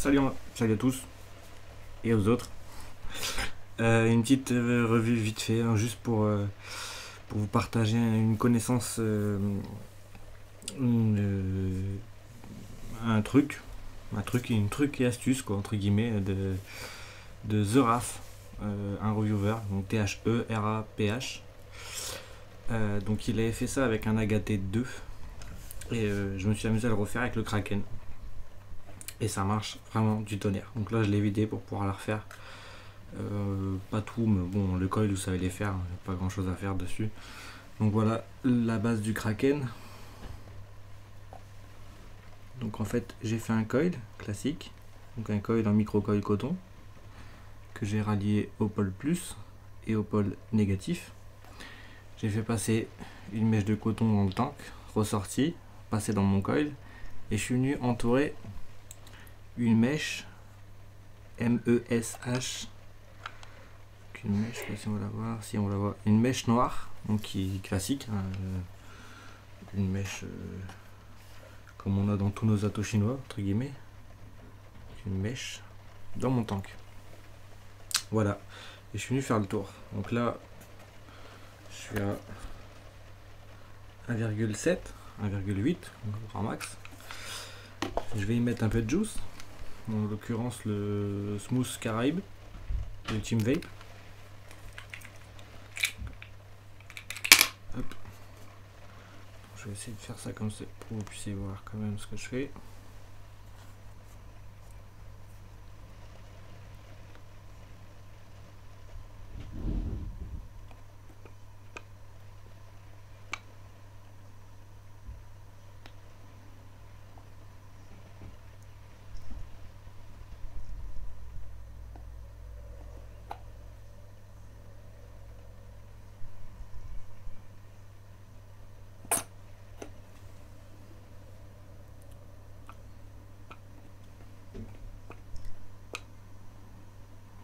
Salut à tous et aux autres. Une petite revue vite fait, hein, juste pour vous partager une connaissance, un truc, une truc et astuce quoi, entre guillemets, de The Raf, un reviewer, donc T-H-E-R-A-P-H. Donc il avait fait ça avec un Agaté 2 et je me suis amusé à le refaire avec le Kraken. Et ça marche vraiment du tonnerre. Donc là je l'ai vidé pour pouvoir la refaire. Pas tout, mais bon, le coil vous savez les faire, pas grand chose à faire dessus. Donc voilà la base du Kraken. Donc en fait j'ai fait un coil classique, donc un coil en micro coil coton que j'ai rallié au pôle plus et au pôle négatif. J'ai fait passer une mèche de coton dans le tank, ressorti, passé dans mon coil, et je suis venu entourer une mèche MESH, une mèche, je sais pas si on va la voir, si on la voit, une mèche noire, donc qui est classique, hein, une mèche comme on a dans tous nos atos chinois, entre guillemets, une mèche dans mon tank. Voilà, et je suis venu faire le tour. Donc là, je suis à 1,7, 1,8, grand max. Je vais y mettre un peu de juice, en l'occurrence le Smooth Caraïbe, le Team Vape. Hop. Je vais essayer de faire ça comme ça pour que vous puissiez voir quand même ce que je fais.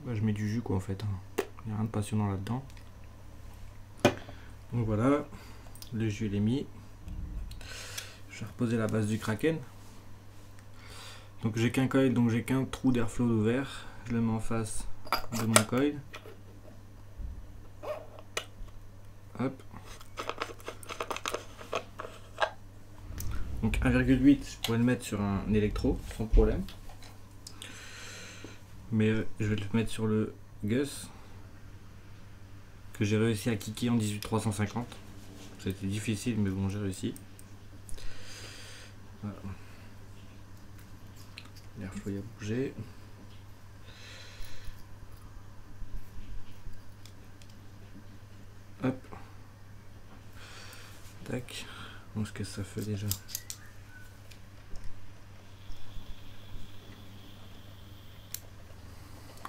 Je mets du jus quoi en fait, il n'y a rien de passionnant là-dedans. Donc voilà, le jus il est mis. Je vais reposer la base du Kraken. Donc j'ai qu'un coil, donc j'ai qu'un trou d'airflow ouvert. Je le mets en face de mon coil. Hop. Donc 1,8, je pourrais le mettre sur un électro sans problème. Mais je vais le mettre sur le Gus que j'ai réussi à kicker en 18350. C'était difficile mais bon j'ai réussi. Voilà. L'airflow a bougé. Hop. Tac. Donc ce que ça fait déjà.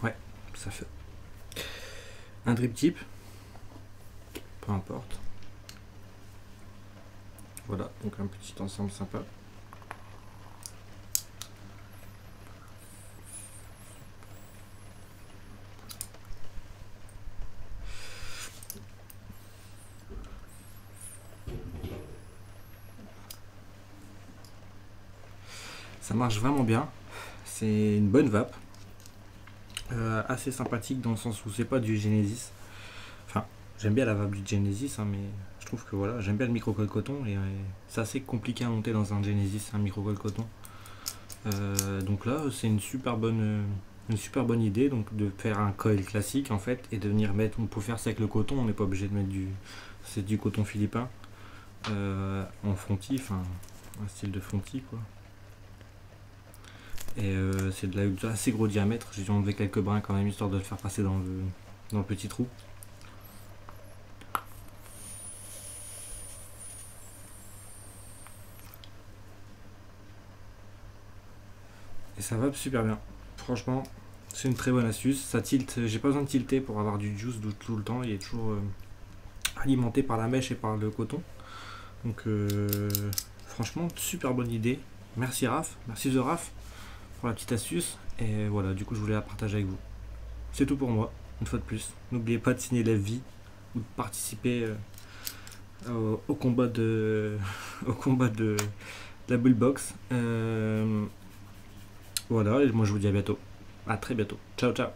Ouais, ça fait un drip tip. Peu importe. Voilà, donc un petit ensemble sympa. Ça marche vraiment bien. C'est une bonne vape. Assez sympathique dans le sens où c'est pas du Genesis. Enfin, j'aime bien la vape du Genesis, hein, mais je trouve que voilà, j'aime bien le micro-coil coton et c'est assez compliqué à monter dans un Genesis, un micro-coil coton. Donc là, c'est une super bonne idée donc de faire un coil classique en fait et de venir mettre. On peut faire ça avec le coton, on n'est pas obligé de mettre du coton philippin en fonti, enfin un style de fonti quoi. Et c'est de assez gros diamètre. J'ai dû enlever quelques brins quand même histoire de le faire passer dans le petit trou. Et ça va super bien. Franchement, c'est une très bonne astuce. Ça tilte. J'ai pas besoin de tilter pour avoir du juice tout le temps. Il est toujours alimenté par la mèche et par le coton. Donc franchement, super bonne idée. Merci Raf, merci The Raf pour la petite astuce. Et voilà, du coup, je voulais la partager avec vous. C'est tout pour moi, une fois de plus. N'oubliez pas de signer la vie ou de participer au combat de la Bullbox. Voilà, et moi je vous dis à bientôt. À très bientôt. Ciao, ciao.